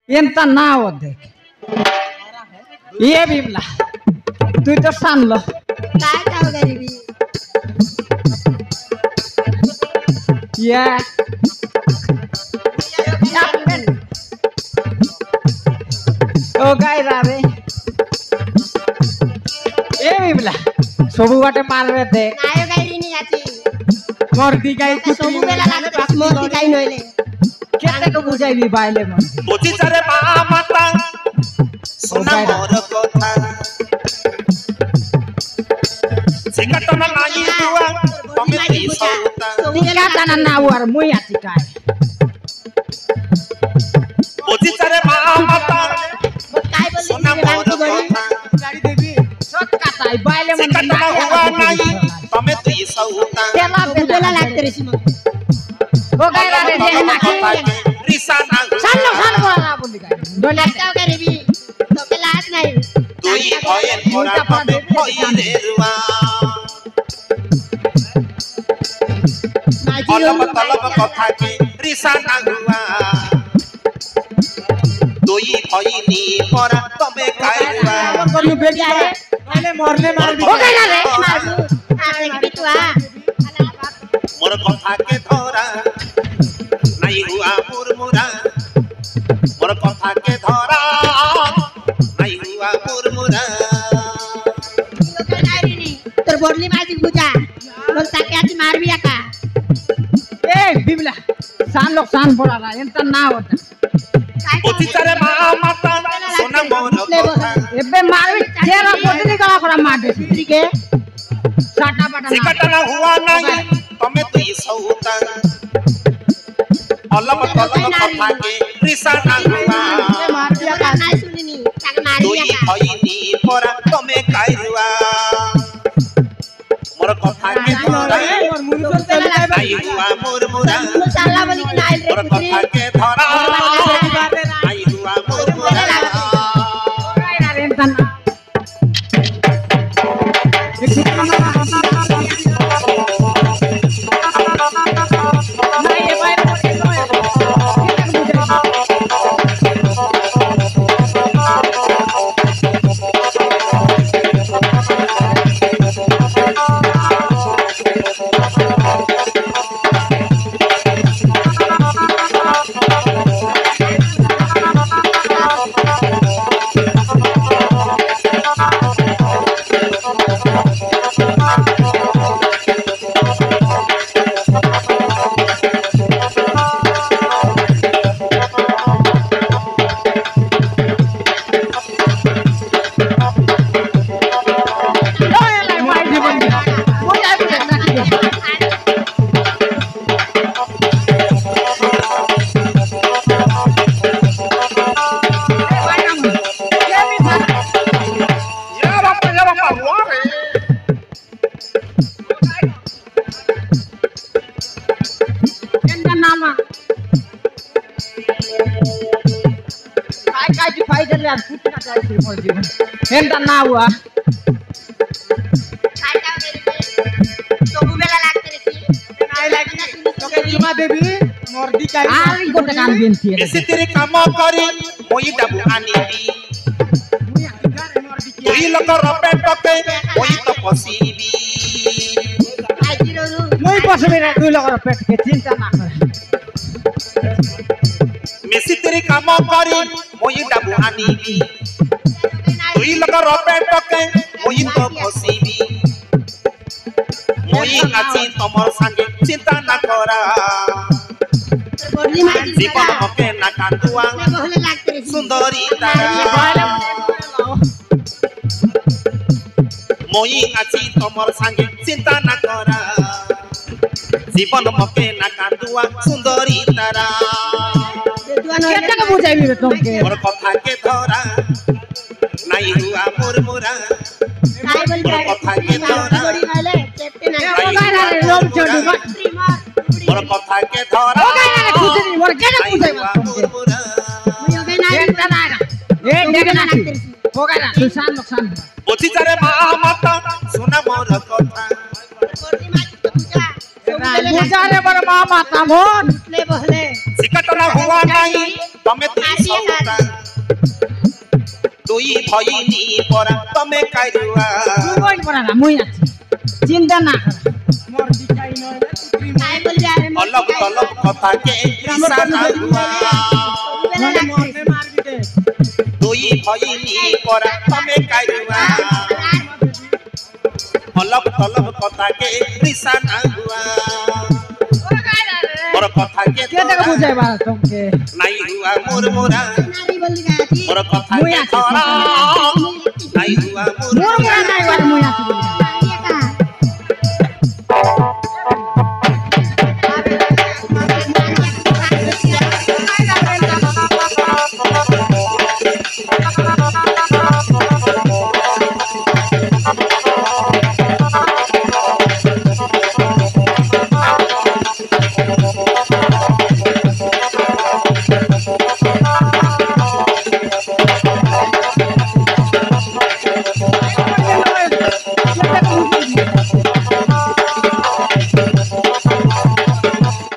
ಎಂತ ನಾವು देख ये बिमला तू तो सान लो काय जाऊ गरीबी ये ओ गाय रे ए बिमला सबु बाटे मारबे दे नायो गायरी नी आची मर्दी गाय सबु बेला लागे मोती गाय नइले केते को बुझाइबी बाइले मन बुझी सारे माता सुना मोर कथा सिकटना नाही दुआ तमे ती सौता तिला तना ना वार मुई आची काय बुझी सारे माता काय बोलली सुना मोर कथा गाड़ी देबी सत काटाई बाइले मन सिकटना हुआ नाही तमे ती सौता केला बेला लागते रे सिमा ओ गाय रे दे ना रिसा ना सान बोला बोली गाय डोला जाऊ गरीबी तो के लाज नाही तुई भयन मोरा तमे भई रुआ अलम तलब कथा के रिसा ना हुआ तुई भईनी मोरा तमे कायरुआ कनु बेटी पहले मरने मार दी हो गया रे मारू आरे की बितुआ मोर कथा के धरा नहीं हुआ मुरमुरा मोर कथा के धरा नहीं हुआ मुरमुरा तोर बोडली माझी बुजा बोलता के आज मारबिया का ए बिमला सान बोला रहा एंत ना होता बुद्धि सारे माता सोना मोर कथा एबे मारबी तेरा बोतली गला खरा मार दे ठीक है साटा पाटा सिकटना हुआ नहीं तमे तुई सौता अलम तलब कथा के रिसा ना हुआ मारबिया का नहीं सुनिनी ताके मारबिया तुई का भईनी मोरा तमे कायरुआ मोर कथा के धरा नहीं हुआ मुरमुरा साला बोली कि नाइल मोर रे कथा के धरा नहीं हुआ मुरमुरा एंत ना हुआ काय जाऊ गरीबी सबु बेला लागते रे सी नाइ लागी ना सुनी तो के जुमा देवी मर्दी का आरी गोटे कान बिनती है इसी तेरे काम करी मोई डबु आनीबी तुई लोग रपेट के मोई तो पसीबी आई जिरो मुई पसबे रे तू लोग पेट के चिंता ना कर मिसी तेरे काम करी मोई डबु आनीबी तुई लोग रपेट के मोई तो पसीबी मोई आची तमर संगे चिंता ना करा बोडली माझी जीवन मके ना कांदुआ बोले लागते रे सुंदरी तारा मोई आची तमर संगे चिंता ना करा जीवन मके ना कांदुआ सुंदरी तारा केते के बुझाइबी रे तुमके मोर कथा के धरा नहीं हुआ मुरमुरा काय बोल मोर कथा के धरा बोडी नाले चेपते ना ए बाबा रे लोम छोड़ी मोर कथा के धरा खुदरी मोर के नहीं बुझाइबा हुआ मुरमुरा मुयो के नाइ एंत ना ए देखना होगा ना नुकसान बुझी सारे माता सुना मोर कथा बोडी माझी तो बुजा बुझा रे बर मामा तामोन ले बोले सिकटना हुआ नहीं तमे सौता दुई भइनी परा तमे कारुआ তুই বইন পড়া না মুই আছি চিন্তা না কর मोर दिखाई न रे तुत्री काय बोल जा रे अलग तलब कथा के निशाना हुआ मोरने मार के दुई भइनी परा तमे कारुआ अलग तलब कथा के निशाना हुआ मोर कथा के কে টাকা বুঝাই বাড়া তোকে नहीं हुआ मोर मोरा नारी बोल जा मोर कथा के तोरा